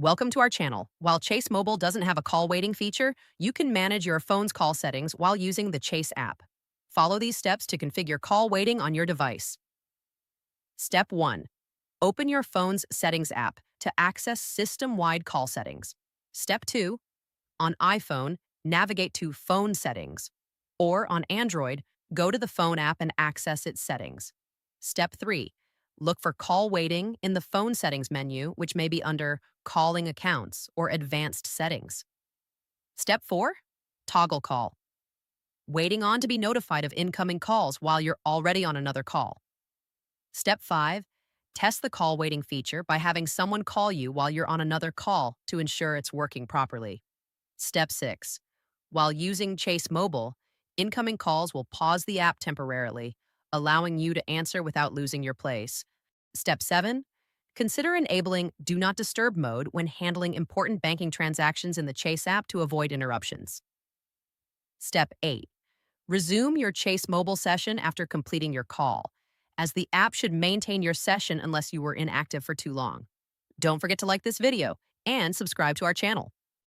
Welcome to our channel. While Chase Mobile doesn't have a call waiting feature, you can manage your phone's call settings while using the Chase app. Follow these steps to configure call waiting on your device. Step 1. Open your phone's Settings app to access system-wide call settings. Step 2. On iPhone, navigate to Phone Settings. Or on Android, go to the Phone app and access its settings. Step 3. Look for Call Waiting in the Phone Settings menu, which may be under Calling Accounts or Advanced Settings. Step 4. Toggle Call. Waiting on to be notified of incoming calls while you're already on another call. Step 5. Test the call waiting feature by having someone call you while you're on another call to ensure it's working properly. Step 6. While using Chase Mobile, incoming calls will pause the app temporarily, allowing you to answer without losing your place. Step 7. Consider enabling Do Not Disturb mode when handling important banking transactions in the Chase app to avoid interruptions. Step 8. Resume your Chase Mobile session after completing your call, as the app should maintain your session unless you were inactive for too long. Don't forget to like this video and subscribe to our channel.